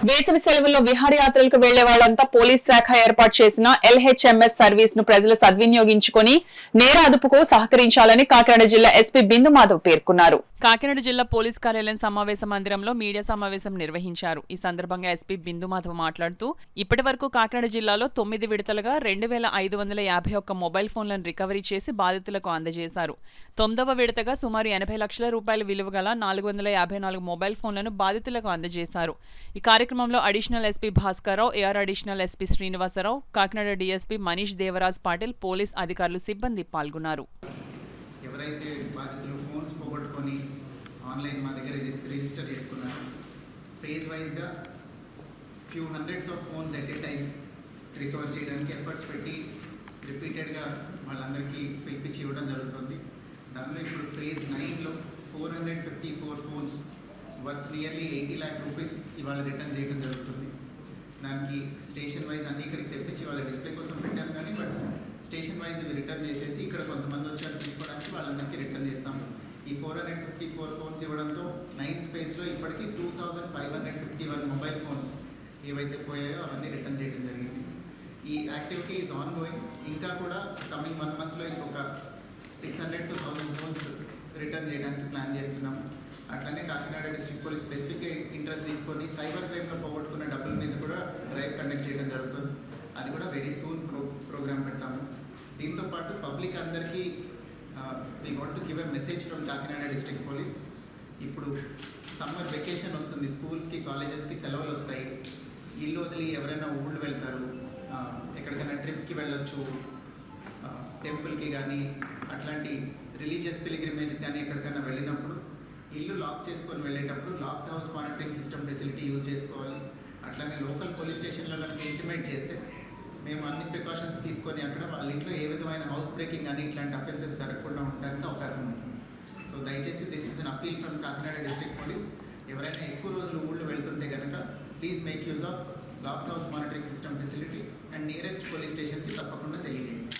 వేసవి సెలవుల్లో విహారయాత్రలకు వెళ్లే వాళ్లంతా పోలీస్ శాఖ ఏర్పాటు చేసిన LHMS సర్వీస్ ను ప్రజలు సద్వినియోగించుకుని నేర అదుపుకు సహకరించాలని కాకినాడ జిల్లా ఎస్పీ బిందు మాధవ్ పేర్కొన్నారు. కాకినాడ జిల్లా పోలీస్ కార్యాలయం సమావేశ మందిరంలో మీడియా సమావేశం నిర్వహించారు. ఈ సందర్భంగా ఎస్పీ బిందు మాధవ్ మాట్లాడుతూ ఇప్పటి వరకు కాకినాడ జిల్లాలో 9 విడతలుగా 2551 మొబైల్ ఫోన్లను రికవరీ చేసి బాధితులకు అందజేశారు. 9వ విడతగా సుమారు 80 లక్షల రూపాయల విలువ గల 454 మొబైల్ ఫోన్లను బాధితులకు అందజేశారు. ఈ కార్యక్రమంలో additional SP Bhaskarrao, AR additional SP Srinivasarao, Kakinada DSP Manish Devaraj Patil, police అధికారులు, సిబ్బంది పాల్గొన్నారు. ఎవరైతే బాధితులు ఫోన్స్ పోగొట్టుకొని ఆన్లైన్ మా దగ్గర రిజిస్టర్ చేసుకున్నారు, ఫేజ్ వైజ్గా few hundreds of phones at a time recover చేయడానికి ఎఫర్ట్స్ పెట్టి రిపీటెడ్గా వాళ్ళందరికీ పిలిపించి ఇవ్వడం జరుగుతుంది. దానిలో ఇప్పుడు ఫేజ్ 9లో 454 phones worth nearly 80 lakh rupees ఇవాళ రిటర్న్ చేయడం జరుగుతుంది. దానికి స్టేషన్ వైజ్ అన్ని ఇక్కడికి తెప్పించి వాళ్ళ డిస్ప్లే కోసం పెట్టాం, కానీ బట్ స్టేషన్ వైజ్ ఇవి రిటర్న్ చేసేసి ఇక్కడ కొంతమంది వచ్చారు తీసుకోవడానికి, వాళ్ళందరికీ రిటర్న్ చేస్తాము. ఈ 454 ఫోన్స్ ఇవ్వడంతో 9th ఫేజ్లో ఇప్పటికీ 2551 మొబైల్ ఫోన్స్ ఏవైతే పోయాయో అవన్నీ రిటర్న్ చేయడం జరిగింది. ఈ యాక్టివిటీ ఈజ్ ఆన్ గోయింగ్. ఇంకా కూడా కమింగ్ 1 monthలో ఇంకొక 600 to 1000 ఫోన్స్ రిటర్న్ చేయడానికి ప్లాన్ చేస్తున్నాము. అట్లనే Kakinada district police specific interest తీసుకొని సైబర్ క్రైమ్లో పోగొట్టుకున్న డబ్బుల మీద కూడా డ్రైవ్ కండక్ట్ చేయడం జరుగుతుంది. అది కూడా వెరీ సూన్ ప్రోగ్రామ్ పెడతాము. దీంతో పాటు పబ్లిక్ అందరికీ we want to give a message from Kakinada district police. ఇప్పుడు సమ్మర్ వెకేషన్ వస్తుంది, స్కూల్స్కి కాలేజెస్కి సెలవులు వస్తాయి. ఇల్లు వదిలి ఎవరైనా ఊళ్ళు వెళ్తారు, ఎక్కడికైనా ట్రిప్కి వెళ్ళొచ్చు, టెంపుల్కి కానీ అట్లాంటి రిలీజియస్ పిలిగ్రిమేజ్ కానీ ఎక్కడికైనా వెళ్ళినప్పుడు ఇల్లు లాక్ చేసుకొని వెళ్ళేటప్పుడు locked house monitoring system facility use చేసుకోవాలి. అట్లానే లోకల్ పోలీస్ స్టేషన్లో కనుక ఇంటిమేట్ చేస్తే మేము అన్ని ప్రికాషన్స్ తీసుకొని అక్కడ వాళ్ళ ఇంట్లో ఏ విధమైన హౌస్ బ్రేకింగ్ కానీ ఇట్లాంటి అఫెన్సెస్ జరగకుండా ఉండడానికి అవకాశం ఉంటుంది. సో దయచేసి this is an appeal from Kakinada district police. ఎవరైనా ఎక్కువ రోజులు ఊళ్ళు వెళ్తుంటే కనుక please make use of locked house monitoring system facility and nearest police స్టేషన్కి తప్పకుండా తెలియజేయండి.